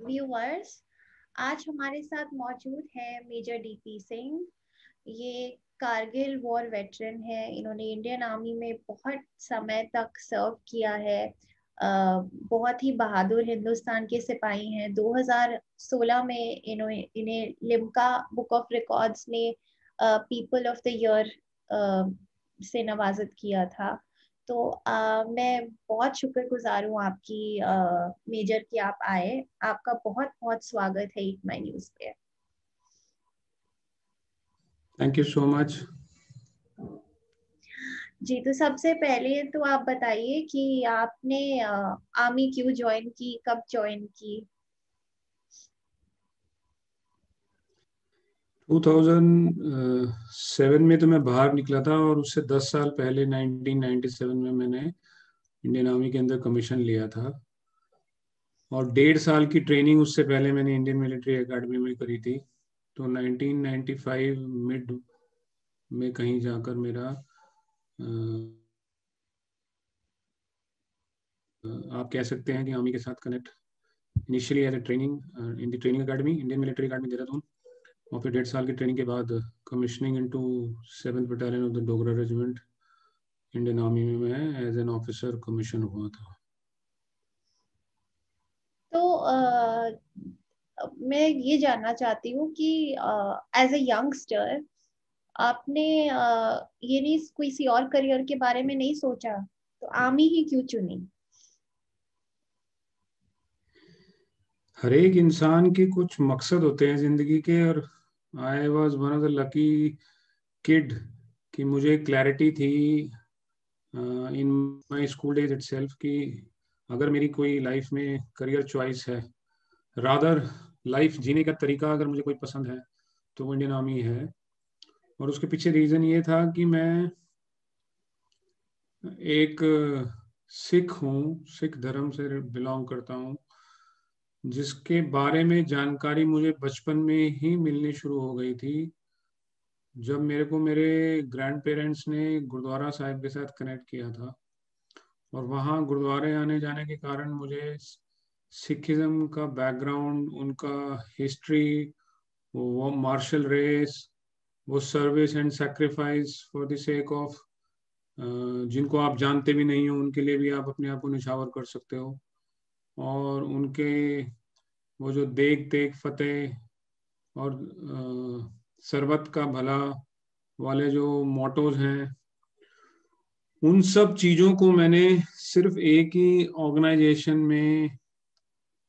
Viewers, आज हमारे साथ मौजूद है मेजर डीपी सिंह। ये कारगिल वॉर वेटरन है। इन्होंने इंडियन आर्मी में बहुत समय तक सर्व किया है। बहुत ही बहादुर हिंदुस्तान के सिपाही हैं। 2016 में इन्हें लिम्का बुक ऑफ रिकॉर्ड्स ने पीपल ऑफ द ईयर से नवाजित किया था। तो मैं बहुत शुक्रगुजार हूँ आपकी मेजर कि आप आए। आपका बहुत बहुत स्वागत है ईट माई न्यूज पे। Thank you so much. जी, तो सबसे पहले तो आप बताइए कि आपने आर्मी क्यों ज्वाइन की, कब ज्वाइन की? 2007 में तो मैं बाहर निकला था और उससे 10 साल पहले 1997 में मैंने इंडियन आर्मी के अंदर कमीशन लिया था। और 1.5 साल की ट्रेनिंग उससे पहले मैंने इंडियन मिलिट्री एकेडमी में करी थी। तो 1995 मिड में कहीं जाकर मेरा आप कह सकते हैं कि आर्मी के साथ connect initially as a training in the training academy, Indian military academy Dehradun. और फिर 1.5 साल की ट्रेनिंग के बाद commissioning into 7th battalion of the Dogra regiment Indian army में मैं एज एन ऑफिसर कमीशन हुआ था। तो मैं ये जानना चाहती हूँ कि एज ए यंगस्टर आपने ये नहीं किसी और करियर के बारे में नहीं सोचा, तो आर्मी ही क्यों चुनी? हर एक इंसान के कुछ मकसद होते हैं जिंदगी के, और I was one of the lucky kid कि मुझे क्लैरिटी थी इन माई स्कूल डेज इटसेल्फ कि अगर मेरी कोई लाइफ में करियर चॉइस है, रादर लाइफ जीने का तरीका अगर मुझे कोई पसंद है, तो वो इंडियन आर्मी है। और उसके पीछे रीज़न ये था कि मैं एक सिख हूँ, सिख धर्म से बिलोंग करता हूँ, जिसके बारे में जानकारी मुझे बचपन में ही मिलनी शुरू हो गई थी जब मेरे को मेरे ग्रैंड पेरेंट्स ने गुरुद्वारा साहिब के साथ कनेक्ट किया था। और वहाँ गुरुद्वारे आने जाने के कारण मुझे सिखिज्म का बैकग्राउंड, उनका हिस्ट्री, वो मार्शल रेस, वो service and sacrifice for the sake of जिनको आप जानते भी नहीं हो उनके लिए भी आप अपने आप को निछावर कर सकते हो। और उनके वो जो देख देख फतेह और सरबत का भला वाले जो मोटोज हैं, उन सब चीज़ों को मैंने सिर्फ एक ही ऑर्गेनाइजेशन में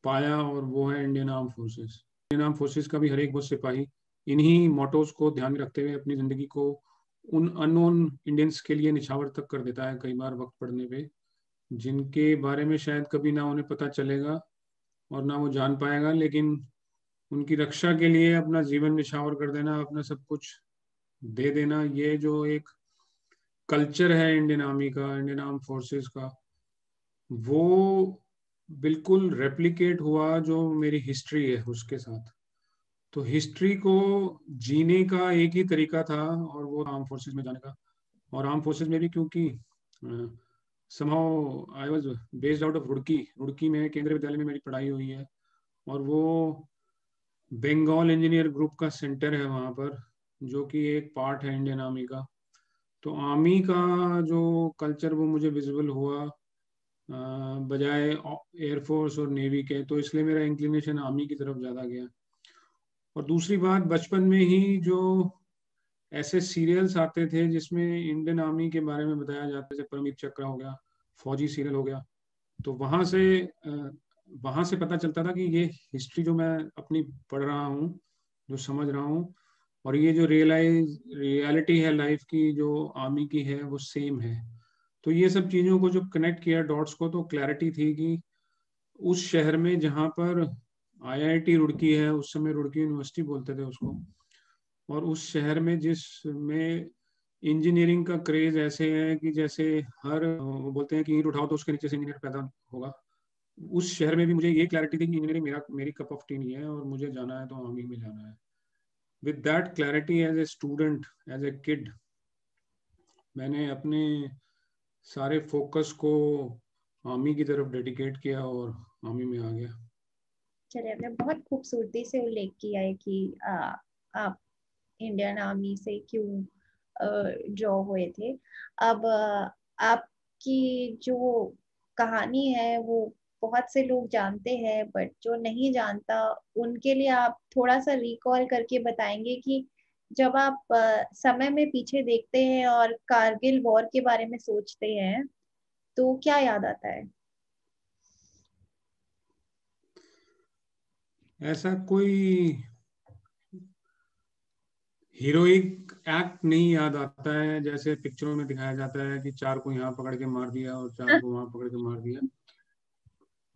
पाया, और वो है Indian arm forces. Indian arm forces का भी हर एक वो सिपाही इन्हीं मोटोज को ध्यान में रखते हुए अपनी ज़िंदगी को उन अननोन इंडियंस के लिए निछावर तक कर देता है कई बार वक्त पड़ने पे, जिनके बारे में शायद कभी ना उन्हें पता चलेगा और ना वो जान पाएगा, लेकिन उनकी रक्षा के लिए अपना जीवन निछावर कर देना, अपना सब कुछ दे देना, ये जो एक कल्चर है इंडियन आर्मी का, इंडियन आर्म फोर्सेस का, वो बिल्कुल रेप्लिकेट हुआ जो मेरी हिस्ट्री है उसके साथ। तो हिस्ट्री को जीने का एक ही तरीका था और वो आर्म फोर्सेस में जाने का। और आर्म फोर्सेस में भी क्योंकि somehow I was based out of Roorkee, Roorkee में केंद्रीय विद्यालय में मेरी पढ़ाई हुई है, और वो बंगाल इंजीनियर ग्रुप का सेंटर है वहाँ पर, जो कि एक पार्ट है इंडियन आर्मी का। तो आर्मी का जो कल्चर वो मुझे विजिबल हुआ बजाय एयरफोर्स और नेवी के, तो इसलिए मेरा इंक्लिनेशन आर्मी की तरफ ज़्यादा गया। और दूसरी बात, बचपन में ही जो ऐसे सीरियल्स आते थे जिसमें इंडियन आर्मी के बारे में बताया जाता है, जैसे परमीत चक्रा हो गया, फौजी सीरियल हो गया, तो वहाँ से पता चलता था कि ये हिस्ट्री जो मैं अपनी पढ़ रहा हूँ, जो समझ रहा हूँ, और ये जो रियलिटी है लाइफ की जो आर्मी की है, वो सेम है। तो ये सब चीज़ों को जो कनेक्ट किया डॉट्स को, तो क्लैरिटी थी कि उस शहर में जहाँ पर आईआईटी रुड़की है, उस समय रुड़की यूनिवर्सिटी बोलते थे उसको, और उस शहर में जिसमें इंजीनियरिंग का क्रेज ऐसे है कि जैसे हर वो बोलते हैं कि ईंट उठाओ तो उसके नीचे से इंजीनियर पैदा होगा, उस शहर में भी मुझे ये क्लैरिटी थी कि इंजीनियरिंग मेरी कप ऑफ टी नहीं है और मुझे जाना है तो आर्मी में जाना है। With that clarity as a student, as a kid, मैंने अपने सारे फोकस को आर्मी की तरफ डेडिकेट किया और आर्मी में आ गया। चलिए, आपने बहुत खूबसूरती से उल्लेख किया है कि आप इंडियन आर्मी से क्यों ड्रॉ हुए थे। अब आपकी जो कहानी है वो बहुत से लोग जानते हैं, बट जो नहीं जानता उनके लिए आप थोड़ा सा रिकॉल करके बताएंगे कि जब आप समय में पीछे देखते हैं और कारगिल वॉर के बारे में सोचते हैं तो क्या याद आता है? ऐसा कोई हीरोइक एक्ट नहीं याद आता है जैसे पिक्चरों में दिखाया जाता है कि चार को यहाँ पकड़ के मार दिया और चार को वहां पकड़ के मार दिया।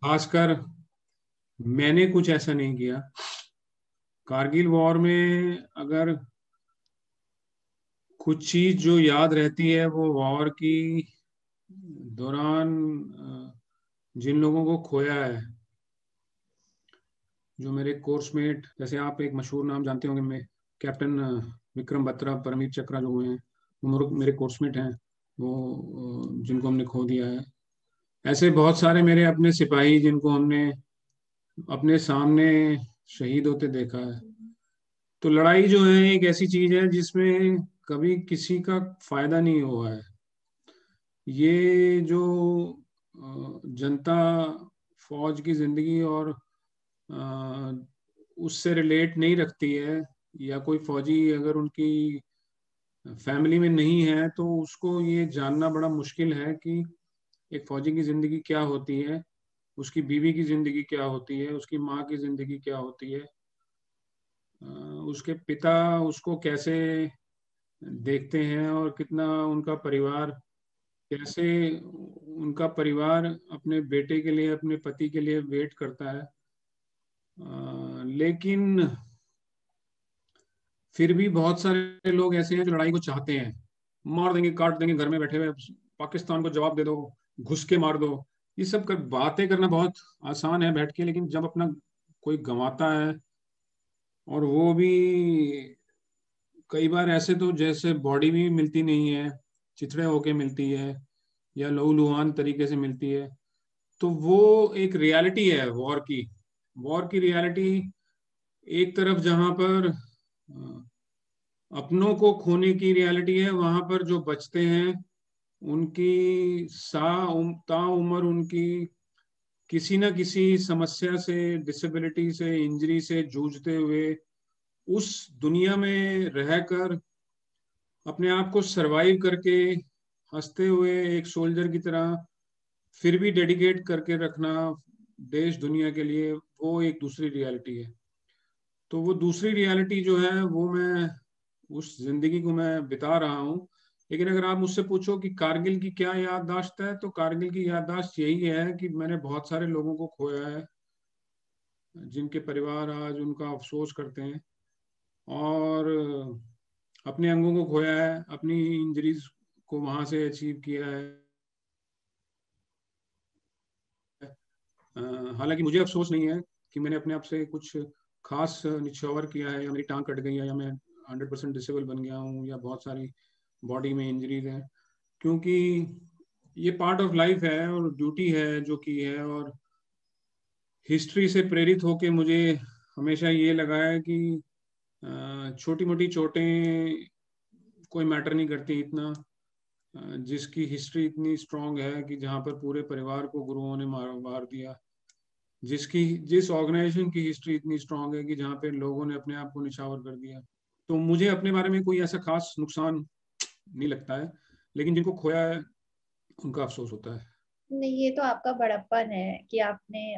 खासकर मैंने कुछ ऐसा नहीं किया। कारगिल वॉर में अगर कुछ चीज जो याद रहती है वो वॉर की दौरान जिन लोगों को खोया है, जो मेरे कोर्समेट, जैसे आप एक मशहूर नाम जानते होंगे, मैं कैप्टन विक्रम बत्रा, परमीत चक्रा जो हुए हैं, वो मेरे कोर्समेट हैं। वो जिनको हमने खो दिया है। ऐसे बहुत सारे मेरे अपने सिपाही जिनको हमने अपने सामने शहीद होते देखा है। तो लड़ाई जो है एक ऐसी चीज है जिसमें कभी किसी का फायदा नहीं हुआ है। ये जो जनता फौज की जिंदगी और उससे रिलेट नहीं रखती है, या कोई फौजी अगर उनकी फैमिली में नहीं है तो उसको ये जानना बड़ा मुश्किल है कि एक फौजी की जिंदगी क्या होती है, उसकी बीवी की जिंदगी क्या होती है, उसकी माँ की जिंदगी क्या होती है, अ, उसके पिता उसको कैसे देखते हैं, और कितना उनका परिवार, कैसे उनका परिवार अपने बेटे के लिए, अपने पति के लिए वेट करता है। लेकिन फिर भी बहुत सारे लोग ऐसे हैं जो लड़ाई को चाहते हैं, मार देंगे काट देंगे घर में बैठे हुए, पाकिस्तान को जवाब दे दो, घुस के मार दो। ये सब बातें करना बहुत आसान है बैठ के, लेकिन जब अपना कोई गंवाता है, और वो भी कई बार ऐसे तो जैसे बॉडी भी मिलती नहीं है, चिथड़े होके मिलती है या लहूलुहान तरीके से मिलती है, तो वो एक रियलिटी है वॉर की। वॉर की रियलिटी एक तरफ जहां पर अपनों को खोने की रियलिटी है, वहां पर जो बचते हैं उनकी ताउम्र उनकी किसी न किसी समस्या से, डिसेबिलिटी से, इंजरी से जूझते हुए उस दुनिया में रहकर अपने आप को सरवाइव करके हंसते हुए एक सोल्जर की तरह फिर भी डेडिकेट करके रखना देश दुनिया के लिए, वो एक दूसरी रियलिटी है। तो वो दूसरी रियलिटी जो है वो मैं उस जिंदगी को मैं बिता रहा हूँ। लेकिन अगर आप मुझसे पूछो कि कारगिल की क्या याददाश्त है, तो कारगिल की याददाश्त यही है कि मैंने बहुत सारे लोगों को खोया है, जिनके परिवार आज उनका अफसोस करते हैं, और अपने अंगों को खोया है, अपनी इंजरीज को वहां से अचीव किया है। अ, हालांकि मुझे अफसोस नहीं है कि मैंने अपने आप से कुछ खास निछावर किया है, या मेरी टांग कट गई है, या मैं 100% डिसेबल बन गया हूँ, या बहुत सारी बॉडी में इंजरीज हैं, क्योंकि ये पार्ट ऑफ लाइफ है और ड्यूटी है जो की है। और हिस्ट्री से प्रेरित होके मुझे हमेशा ये लगा है कि छोटी मोटी चोटें कोई मैटर नहीं करती इतना, जिसकी हिस्ट्री इतनी स्ट्रांग है कि जहाँ पर पूरे परिवार को गुरुओं ने मार मार दिया, जिस ऑर्गेनाइजेशन की हिस्ट्री इतनी स्ट्रांग है कि जहाँ पे लोगों ने अपने आप को निछावर कर दिया। तो मुझे अपने बारे में कोई ऐसा खास नुकसान नहीं लगता है, लेकिन जिनको खोया है उनका अफसोस होता है। नहीं, ये तो आपका बड़प्पन है कि आपने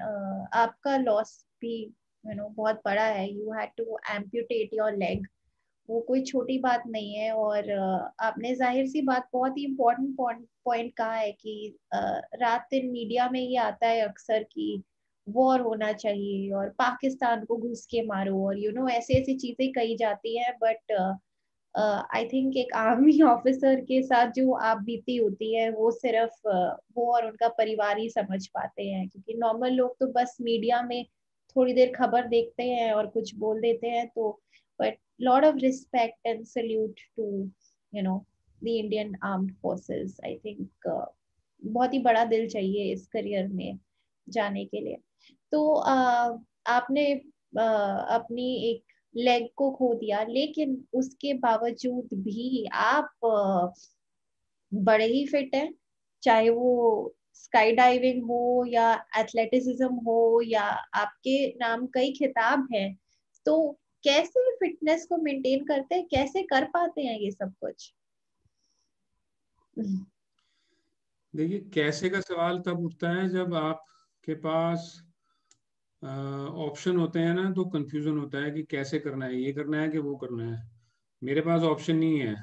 आपका लॉस भी बहुत बड़ा है। You had to amputate your leg. वो कोई छोटी बात नहीं है। और आपने जाहिर सी बात, बहुत ही इम्पोर्टेंट पॉइंट कहा है कि रात दिन मीडिया में ये आता है अक्सर कि वॉर होना चाहिए और पाकिस्तान को घुस के मारो, और ऐसी ऐसी चीजें कही जाती हैं। बट आई थिंक एक आर्मी ऑफिसर के साथ जो आप बीती होती है वो सिर्फ वो और उनका परिवार ही समझ पाते हैं, क्योंकि नॉर्मल लोग तो बस मीडिया में थोड़ी देर खबर देखते हैं और कुछ बोल देते हैं। तो but lot of respect and salute to the Indian armed forces. I think बहुत ही बड़ा दिल चाहिए इस करियर में जाने के लिए। तो आपने अपनी एक लेग को खो दिया, लेकिन उसके बावजूद भी आप बड़े ही फिट हैं। चाहे वो स्काई डाइविंग हो या एथलेटिसिज्म हो, या आपके नाम कई खिताब हैं, तो कैसे फिटनेस को मेंटेन करते हैं, कैसे कर पाते हैं ये सब कुछ? देखिए, कैसे का सवाल तब उठता है जब आपके पास ऑप्शन होते हैं ना, तो कंफ्यूजन होता है कि कैसे करना है, ये करना है कि वो करना है। मेरे पास ऑप्शन नहीं है,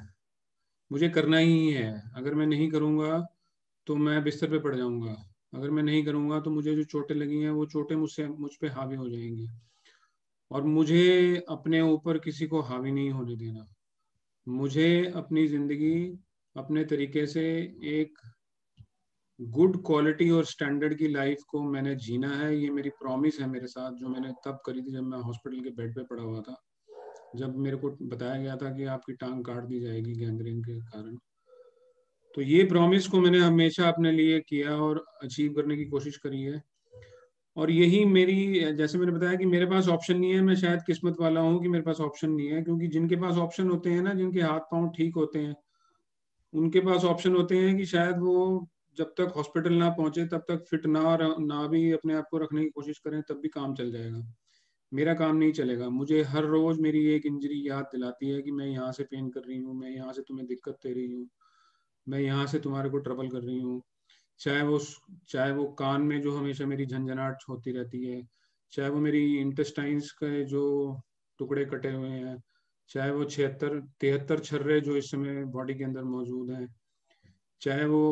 मुझे करना ही है। अगर मैं नहीं करूँगा तो मैं बिस्तर पे पड़ जाऊंगा। अगर मैं नहीं करूँगा तो मुझे जो चोटें लगी हैं वो चोटें मुझ पे हावी हो जाएंगी। और मुझे अपने ऊपर किसी को हावी नहीं होने देना। मुझे अपनी जिंदगी अपने तरीके से एक गुड क्वालिटी और स्टैंडर्ड की लाइफ को मैंने जीना है। ये मेरी प्रॉमिस है मेरे साथ, जो मैंने तब करी थी जब मैं हॉस्पिटल के बेड पे पड़ा हुआ था, जब मेरे को बताया गया था कि आपकी टांग काट दी जाएगी गैंग्रीन के कारण। तो ये प्रॉमिस को मैंने हमेशा अपने लिए किया और अचीव करने की कोशिश करी है। और यही मेरी, जैसे मैंने बताया कि मेरे पास ऑप्शन नहीं है, मैं शायद किस्मत वाला हूँ कि मेरे पास ऑप्शन नहीं है। क्योंकि जिनके पास ऑप्शन होते हैं ना, जिनके हाथ पांव ठीक होते हैं, उनके पास ऑप्शन होते हैं कि शायद वो जब तक हॉस्पिटल ना पहुंचे तब तक फिट ना भी अपने आप को रखने की कोशिश करें, तब भी काम चल जाएगा। मेरा काम नहीं चलेगा। मुझे हर रोज मेरी एक इंजरी याद दिलाती है कि मैं यहाँ से पेन कर रही हूँ, मैं यहाँ से तुम्हें दिक्कत दे रही हूँ, मैं यहाँ से तुम्हारे को ट्रबल कर रही हूँ। चाहे वो चाहे वो कान में जो हमेशा मेरी झंझनाहट होती रहती है, चाहे वो मेरी इंटेस्टाइन्स के जो टुकड़े कटे हुए हैं, चाहे वो 76 73 छर्रे जो इस समय बॉडी के अंदर मौजूद हैं, चाहे वो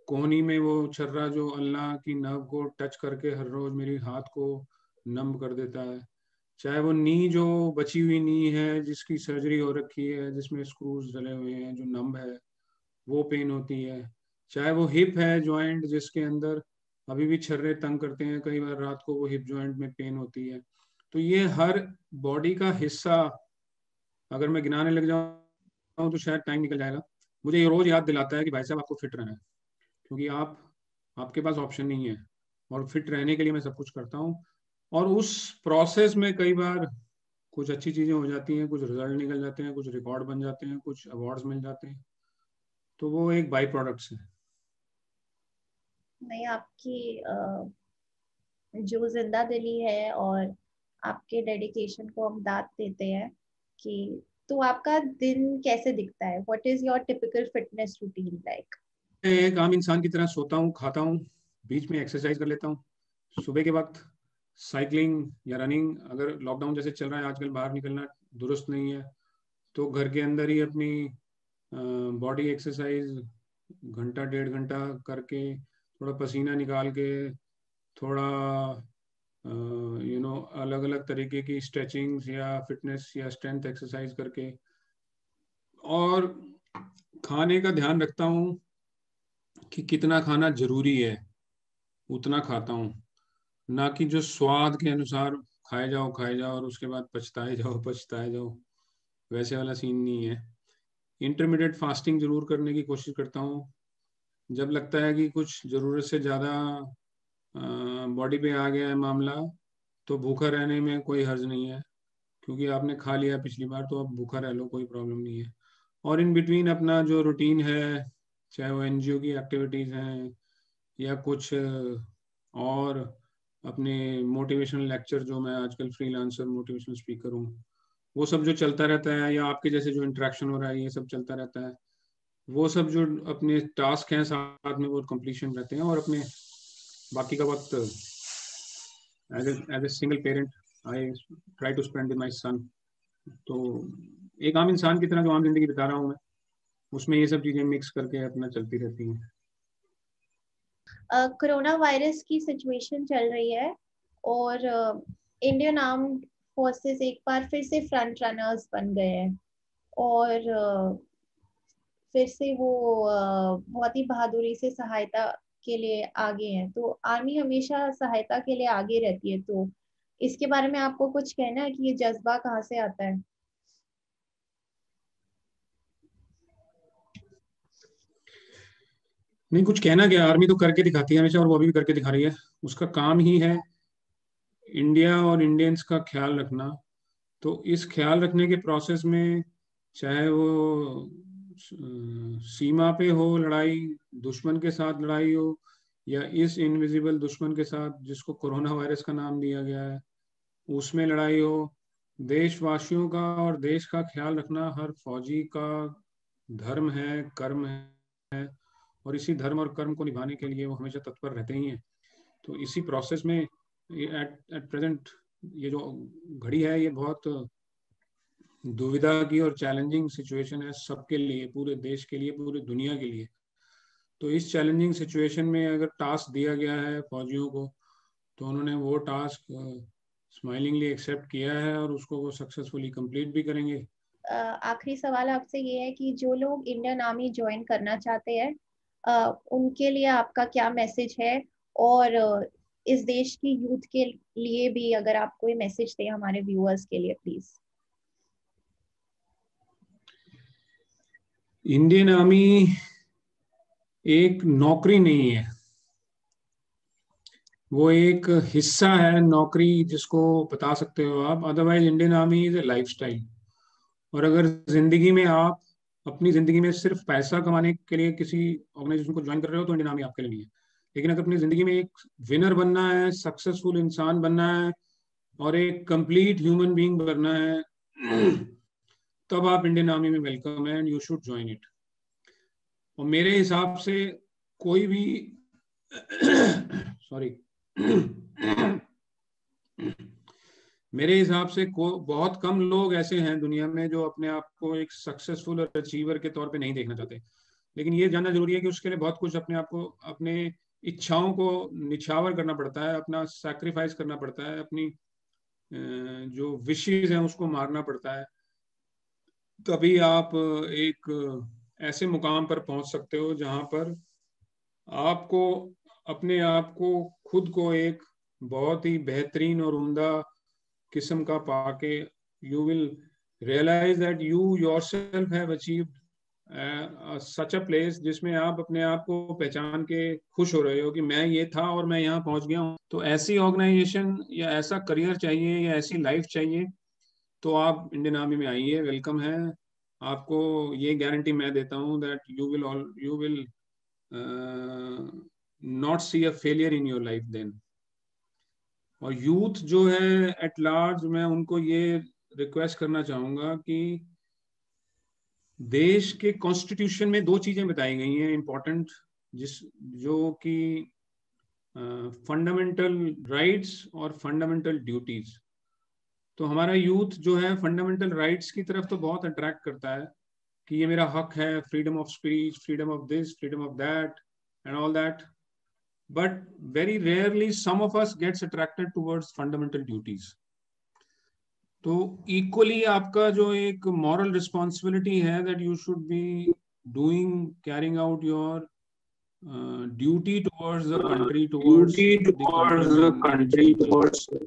कोहनी में वो छर्रा जो अल्लाह की नर्व को टच करके हर रोज मेरी हाथ को नम कर देता है, चाहे वो नी जो बची हुई नी है जिसकी सर्जरी हो रखी है, जिसमें स्क्रूज डले हुए हैं, जो नम है, वो पेन होती है, चाहे वो हिप है जॉइंट जिसके अंदर अभी भी छर्रे तंग करते हैं, कई बार रात को वो हिप जॉइंट में पेन होती है। तो ये हर बॉडी का हिस्सा अगर मैं गिनाने लग जाऊं तो शायद टाइम निकल जाएगा। मुझे ये रोज याद दिलाता है कि भाई साहब आपको फिट रहना है, क्योंकि आपके पास ऑप्शन नहीं है। और फिट रहने के लिए मैं सब कुछ करता हूँ। और उस प्रोसेस में कई बार कुछ अच्छी चीजें हो जाती हैं, कुछ रिजल्ट निकल जाते हैं, कुछ रिकॉर्ड बन जाते हैं, कुछ अवार्ड्स मिल जाते हैं। तो वो एक बाई प्रोडक्ट्स है। नहीं, आपकी जो जिंदा दिली है और आपके डेडिकेशन को हम दाद देते हैं कि, तो आपका दिन कैसे दिखता है? What is your typical fitness routine like? मैं एक आम इंसान की तरह सोता हूँ, खाता हूँ, बीच में एक्सरसाइज कर लेता हूँ। सुबह के वक्त साइकिलिंग या रनिंग, अगर लॉकडाउन जैसे चल रहा है आजकल बाहर निकलना दुरुस्त नहीं है, तो घर के अंदर ही अपनी बॉडी एक्सरसाइज घंटा 1.5 घंटा करके, थोड़ा पसीना निकाल के, थोड़ा अलग अलग तरीके की स्ट्रेचिंग्स या फिटनेस या स्ट्रेंथ एक्सरसाइज करके, और खाने का ध्यान रखता हूँ कि कितना खाना जरूरी है उतना खाता हूँ, ना कि जो स्वाद के अनुसार खाए जाओ और उसके बाद पछताए जाओ, वैसे वाला सीन नहीं है। इंटरमीडिएट फास्टिंग जरूर करने की कोशिश करता हूँ। जब लगता है कि कुछ जरूरत से ज्यादा बॉडी पे आ गया है मामला, तो भूखा रहने में कोई हर्ज नहीं है, क्योंकि आपने खा लिया पिछली बार, तो अब भूखा रह लो, कोई प्रॉब्लम नहीं है। और इन बिटवीन अपना जो रूटीन है, चाहे वो एनजीओ की एक्टिविटीज हैं या कुछ और अपने मोटिवेशनल लेक्चर, जो मैं आजकल फ्रीलांसर मोटिवेशनल स्पीकर हूँ, वो सब जो चलता रहता है, या आपके जैसे जो इंटरेक्शन हो रहा है, ये सब चलता रहता है। वो सब जो अपने टास्क हैं साथ में वो कंप्लीशन रहते हैं। और अपने बाकी का वक्त as a single parent I try to spend with my son. तो एक आम इंसान की तरह जो आम जिंदगी बिता रहा हूँ मैं, उसमें ये सब चीजें मिक्स करके अपना चलती रहती हैं। कोरोना वायरस की सिचुएशन चल रही है, और इंडियन आर्म्ड फोर्सेस एक बार फिर से फ्रंट रनर्स बन गए हैं, और फिर से वो बहुत ही बहादुरी से सहायता के लिए आगे हैं। तो आर्मी हमेशा सहायता के लिए आगे रहती है, तो इसके बारे में आपको कुछ कहना है कि ये जज्बा कहाँ से आता है? नहीं, कुछ कहना क्या, आर्मी तो करके दिखाती है हमेशा, और वो अभी भी करके दिखा रही है। उसका काम ही है इंडिया और इंडियंस का ख्याल रखना। तो इस ख्याल रखने के प्रोसेस में, चाहे वो सीमा पे हो लड़ाई, दुश्मन के साथ लड़ाई हो, या इस इनविजिबल दुश्मन के साथ जिसको कोरोना वायरस का नाम दिया गया है, उसमें लड़ाई हो, देशवासियों का और देश का ख्याल रखना हर फौजी का धर्म है, कर्म है। और इसी धर्म और कर्म को निभाने के लिए वो हमेशा तत्पर रहते ही हैं। तो इसी प्रोसेस में एट एट प्रेजेंट ये जो घड़ी है, ये बहुत दुविधा की और चैलेंजिंग सिचुएशन है सबके लिए, पूरे देश के लिए, पूरी दुनिया के लिए। तो इस चैलेंजिंग सिचुएशन में अगर टास्क दिया गया है फौजियों को, तो उन्होंने वो टास्क स्माइलिंगली एक्सेप्ट किया है और उसको वो सक्सेसफुली कंप्लीट भी करेंगे। आखिरी सवाल आपसे ये है कि जो लोग इंडियन आर्मी ज्वाइन करना चाहते हैं, उनके लिए आपका क्या मैसेज है? और इस देश की यूथ के लिए भी अगर आप कोई मैसेज दें हमारे व्यूअर्स के लिए, प्लीज। इंडियन आर्मी एक नौकरी नहीं है, वो एक हिस्सा है, नौकरी जिसको बता सकते हो आप। Otherwise Indian army is a lifestyle. और अगर जिंदगी में आप अपनी जिंदगी में सिर्फ पैसा कमाने के लिए किसी ऑर्गेनाइजेशन को ज्वाइन कर रहे हो, तो इंडियन आर्मी आपके लिए नहीं है। लेकिन अगर अपनी जिंदगी में एक विनर बनना है, सक्सेसफुल इंसान बनना है और एक कंप्लीट ह्यूमन बीइंग बनना है, तब आप इंडियन आर्मी में वेलकम है and you should join it. और मेरे हिसाब से कोई भी सॉरी मेरे हिसाब से बहुत कम लोग ऐसे हैं दुनिया में जो अपने आप को एक सक्सेसफुल और अचीवर के तौर पे नहीं देखना चाहते। लेकिन ये जानना जरूरी है कि उसके लिए बहुत कुछ अपने आप को, अपने इच्छाओं को निछावर करना पड़ता है, अपना सैक्रिफाइस करना पड़ता है, अपनी जो विशेज हैं उसको मारना पड़ता है। तभी आप एक ऐसे मुकाम पर पहुंच सकते हो जहां पर आपको अपने आप को, खुद को एक बहुत ही बेहतरीन और उम्दा किस्म का पाके you will realise that you yourself have achieved such a place जिसमें आप अपने आप को पहचान के खुश हो रहे हो कि मैं ये था और मैं यहाँ पहुंच गया हूँ। तो ऐसी ऑर्गेनाइजेशन या ऐसा करियर चाहिए या ऐसी लाइफ चाहिए, तो आप इंडियन आर्मी में आइए, वेलकम है। आपको ये गारंटी मैं देता हूँ that you will not see a failure in your life then. और यूथ जो है एट लार्ज, मैं उनको ये रिक्वेस्ट करना चाहूंगा कि देश के कॉन्स्टिट्यूशन में दो चीजें बताई गई हैं इंपॉर्टेंट, जो कि फंडामेंटल राइट्स और फंडामेंटल ड्यूटीज। तो हमारा यूथ जो है फंडामेंटल राइट्स की तरफ तो बहुत अट्रैक्ट करता है कि ये मेरा हक है, freedom of speech, freedom of this, freedom of that and all that. But very rarely some of us gets attracted towards fundamental duties. तो इक्वली आपका जो एक मॉरल रिस्पॉन्सिबिलिटी है that you should be doing, caring out your duty towards the country, towards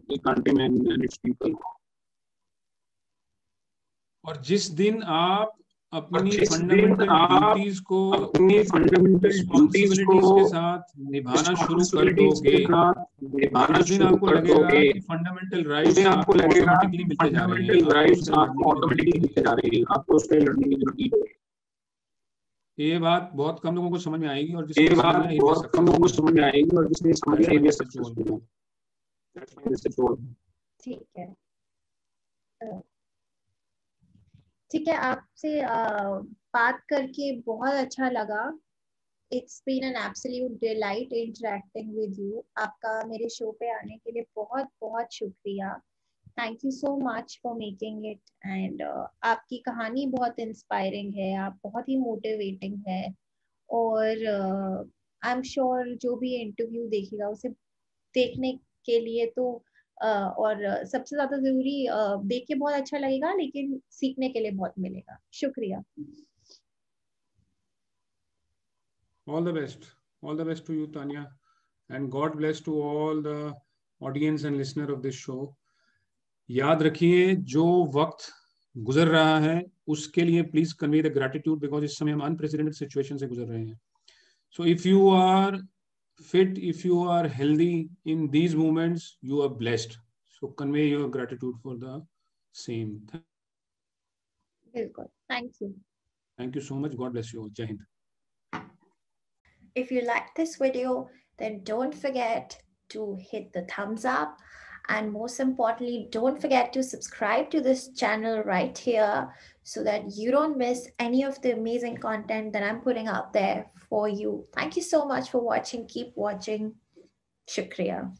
the countrymen and its people. और जिस दिन आप अपनी फंडामेंटल ड्यूटीज को रिस्पॉन्सिबिलिटीज के साथ निभाना शुरू कर दोगे, उस दिन आपको लगेगा कि फंडामेंटल राइट्स आपको ऑटोमेटिकली मिलते जा रहे हैं, आपको उस पर लड़ने की जरूरत नहीं है। ये बात बहुत कम लोगों को समझ में आएगी और जिसने समझ लिया ठीक है। ठीक है, आपसे बात करके बहुत अच्छा लगा। It's been an absolute delight interacting with you. आपका मेरे शो पे आने के लिए बहुत बहुत शुक्रिया। Thank you so much for making it. And आपकी कहानी बहुत इंस्पायरिंग है, आप बहुत ही मोटिवेटिंग है। और आई एम श्योर जो भी इंटरव्यू देखेगा उसे देखने के लिए तो और सबसे ज्यादा जरूरी देख के बहुत अच्छा लगेगा, लेकिन सीखने के लिए बहुत मिलेगा। शुक्रिया। All the best to you, Tanya, and God bless to all the audience and listener of this show. याद रखिए, जो वक्त गुजर रहा है उसके लिए please convey the gratitude, because इस समय हम अनप्रेसिडेंटेड सिचुएशन से गुजर रहे हैं। So if you are fit, if you are healthy in these moments, you are blessed. So convey your gratitude for the same. बिल्कुल. Thank you. Thank you so much. God bless you all. Jai Hind. If you like this video, then don't forget to hit the thumbs up, and most importantly, don't forget to subscribe to this channel right here so that you don't miss any of the amazing content that I'm putting out there for you. Thank you so much for watching. Keep watching. Shukriya.